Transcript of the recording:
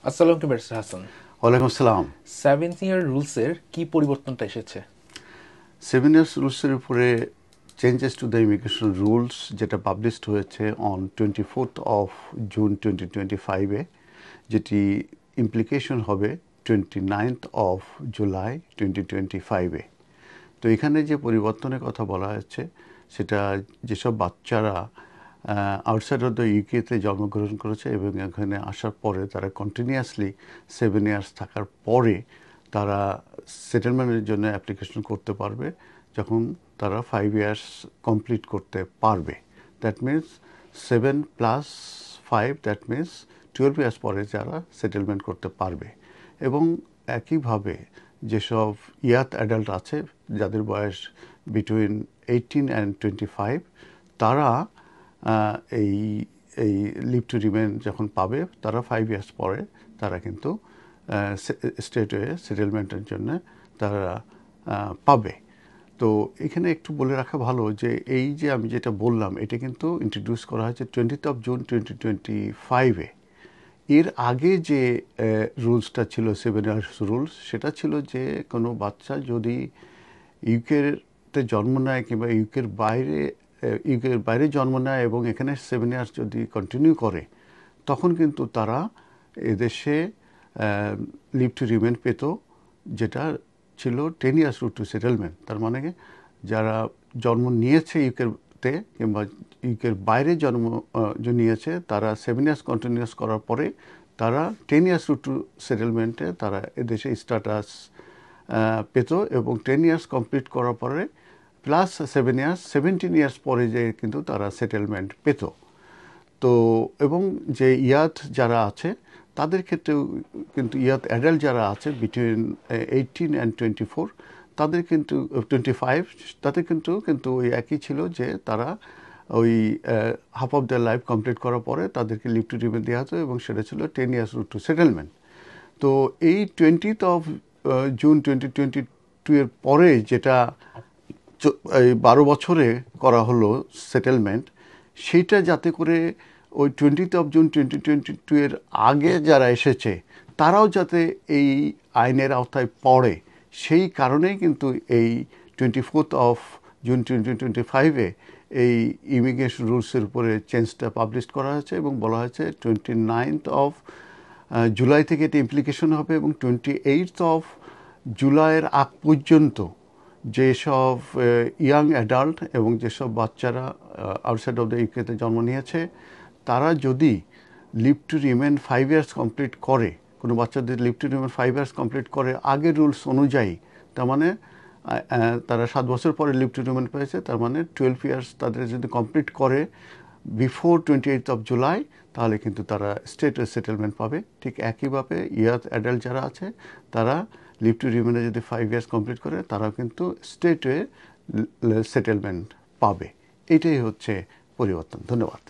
আসসালামু আলাইকুম ব্যারিস্টার হাসান। ওয়ালাইকুম আসসালাম। 7 ইয়ার রুলসের কি পরিবর্তনটা এসেছে? 7 ইয়ার্স রুলসের উপরে changes to the immigration rules যেটা পাবলিশড হয়েছে অন 24th of June 2025-এ, যেটি ইমপ্লিকেশন হবে 29th of July 2025-এ। তো এখানে যে পরিবর্তনের কথা বলা হচ্ছে সেটা যেসব বাচ্চারা আউটসাইড অফ দ্য ইউকেতে জন্মগ্রহণ করেছে এবং এখানে আসার পরে তারা কন্টিনিউয়াসলি 7 ইয়ার্স থাকার পরে তারা সেটেলমেন্টের জন্য অ্যাপ্লিকেশন করতে পারবে যখন তারা 5 ইয়ার্স কমপ্লিট করতে পারবে। That means 7+5, that means 12 years পরে যারা সেটেলমেন্ট করতে পারবে। এবং একইভাবে যেসব ইয়াথ অ্যাডাল্ট আছে যাদের বয়স বিটুইন 18 and 25, তারা এই এই লিভ টু রিমেন যখন পাবে তারা 5 ইয়ার্স পরে তারা কিন্তু স্টেটে সেটেলমেন্টের জন্য তারা পাবে। তো এখানে একটু বলে রাখা ভালো যে এই যে আমি যেটা বললাম এটা কিন্তু ইন্ট্রোডিউস করা হয়েছে 20th of June 2025-এ। এর আগে যে রুলসটা ছিল 7 ইয়ার্স রুলস, সেটা ছিল যে কোনো বাচ্চা যদি ইউকেতে জন্ম নেয় কিংবা ইউকের বাইরে জন্ম নেয় এবং এখানে 7 ইয়ার্স যদি কন্টিনিউ করে তখন কিন্তু তারা এদেশে লিভ টু রিমেন পেত, যেটা ছিল 10 ইয়ার্স রুট টু সেটেলমেন্ট। তার মানে যারা জন্ম নিয়েছে ইউকেতে কিংবা ইউকের বাইরে জন্ম নিয়েছে তারা 7 ইয়ার্স কন্টিনিউয়াস করার পরে তারা 10 ইয়ার্স রুট টু সেটেলমেন্টে তারা এদেশে স্ট্যাটাস পেত এবং 10 ইয়ার্স কমপ্লিট করার পরে প্লাস 7 ইয়ার্স 17 ইয়ার্স পরে যে কিন্তু তারা সেটেলমেন্ট পেত। তো এবং যে ইয়াথ যারা আছে তাদের ক্ষেত্রেও কিন্তু ইয়াথ অ্যাডাল্ট যারা আছে বিটুইন 18 and 24, তাদের কিন্তু 25, তাদের কিন্তু ওই একই ছিল যে তারা ওই half of the life complete করার পরে তাদেরকে লিভ টু রিমেন দেওয়া হতো এবং সেটা ছিল 10 ইয়ার্স রুট টু সেটেলমেন্ট। তো এই 20th of June 2022 এর পরে যেটা এই 12 বছরে করা হলো সেটেলমেন্ট, সেইটা যাতে করে ওই 20th of June 2022 এর আগে যারা এসেছে তারাও যাতে এই আইনের আওতায় পড়ে, সেই কারণেই কিন্তু এই 24th of June 2025-এ এই ইমিগ্রেশন রুলসের উপরে চেঞ্জটা পাবলিশ করা হয়েছে এবং বলা হয়েছে 29th of July থেকে এটা ইমপ্লিকেশন হবে এবং 28th of July-এর আগ পর্যন্ত যেসব ইয়াং অ্যাডাল্ট এবং যেসব বাচ্চারা আউটসাইড অফ দ্য ইউকেতে জন্ম নিয়েছে তারা যদি leave to remain 5 years complete করে, কোনো বাচ্চা যদি leave to remain 5 years complete করে আগের রুলস অনুযায়ী, তার মানে তারা 7 বছর পরে লিভ টু রিমেন পেয়েছে, তার মানে 12 ইয়ার্স তাদের যদি কমপ্লিট করে বিফোর 28th of July, তাহলে কিন্তু তারা স্টেটে সেটেলমেন্ট পাবে। ঠিক একইভাবে ইয়াথ অ্যাডাল্ট যারা আছে তারা লিভ টু রিমেনে যদি 5 ইয়ার্স কমপ্লিট করে তারাও কিন্তু স্টেটে সেটেলমেন্ট পাবে। এটাই হচ্ছে পরিবর্তন। ধন্যবাদ।